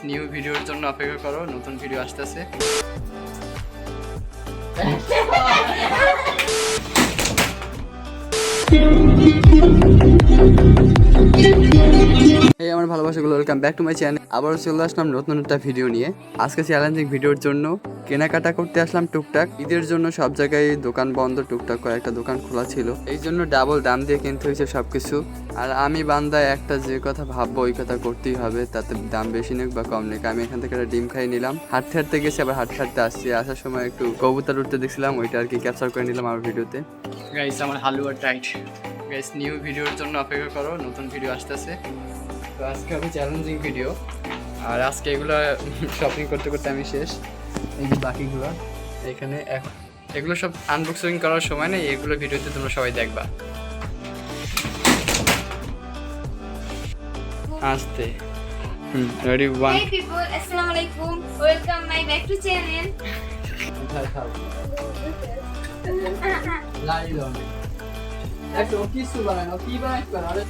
New ভিডিওর জন্য অপেক্ষা করো, নতুন ভিডিও আসতেছে। এই আমার ভালোবাসাগুলো, welcome back to my channel. আবারও চলে আসলাম নতুন একটা ভিডিও নিয়ে। আজকে চ্যালেঞ্জিং ভিডিওর জন্য কেনাকাটা করতে আসলাম টুকটাক। ঈদের জন্য সব জায়গায় দোকান বন্ধ, টুকটাক কয়েকটা দোকান খোলা ছিল, এই জন্য ডাবল দাম দিয়ে কিনতে হয়েছে সবকিছু। আর আমি বান্দা একটা যে কথা ভাববো ওই কথা করতেই হবে, তাতে দাম বেশি নেক বা কম নেক। আমি এখান থেকে একটা ডিম খাই নিলাম, হাঁটতে হাঁটতে গেছি, আবার হাঁটতে হাঁটতে আসছি। আসার সময় একটু কবুতর উঠতে দেখছিলাম, ওইটা আর কি ক্যাপচার করে নিলাম আমার ভিডিওতে। গাইস আমার হালুয়া টাইট। গাইস নিউ ভিডিওর জন্য অপেক্ষা করো, নতুন ভিডিও আসতেছে। তো আজকে হবে চ্যালেঞ্জিং ভিডিও। আর আজকে এগুলো শপিং করতে করতে আমি শেষ। এই যে বাকিগুলো এখানে, এগুলো সব আনবক্সিং করার সময় নেই, এগুলো ভিডিওতে তোমরা সবাই দেখবা। আস্তে ready 1 Hey people, Assalamualaikum. Welcome my back to channel. একটু কিছু বানানো, কি বানাইছ আরে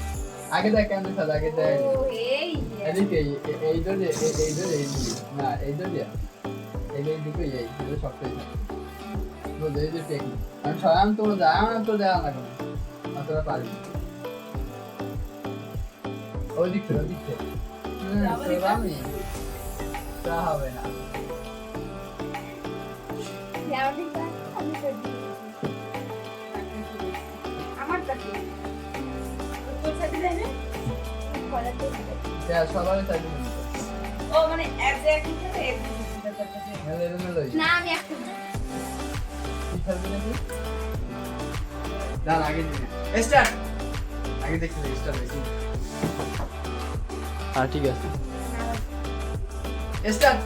আগে দেখ কেমন সাদা, আগে দেখ এদিকে এই ধরে এই না এই ধরে এই দিকে এই সবটাই বুঝে এই যে টেকনিক। আমি স্বয়ং তো দেওয়া না কোনো তোরা পারবি ওই দিক থেকে আমি তা হবে না। সবাই চাইবে ও মানে এক্স্যাক্টলি না আমি একটা আগে স্টার্ট আগে দেখতে স্টার্ট হয়েছে। ঠিক আছে স্টার্ট।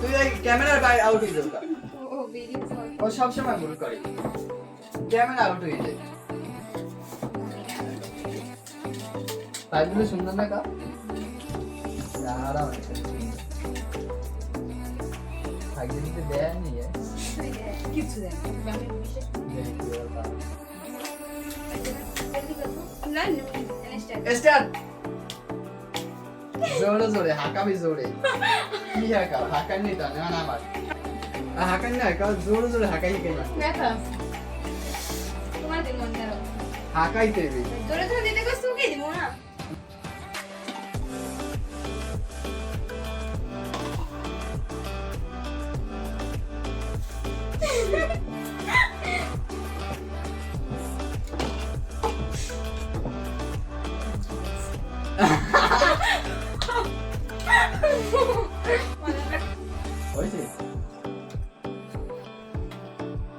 তুই ক্যামেরার বাইরে আউট হয়ে যাবে, ও সবসময় ভুল করে, ক্যামেরা আউট হয়ে যায়। তাইগুলো সুন্দর না কা কিছু জোরে জোরে হাঁকাবি, জোরে কি হাঁকাও, হাঁকাই নি তা না আমার হাঁকাই না, জোরে জোরে হাঁকাই কেনা তোমাদের মন দাও হাঁকাইতে জোরে জোরে দিতে কষ্ট কি দিব না।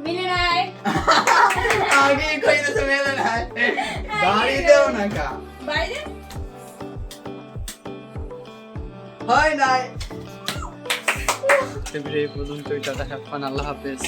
মিলে নাই আগে কইলে তো মেলে নাই, বাড়ি দেও না কা বাইরে হয় নাই। এই পর্যন্ত টাটা, আল্লাহ হাফেজ।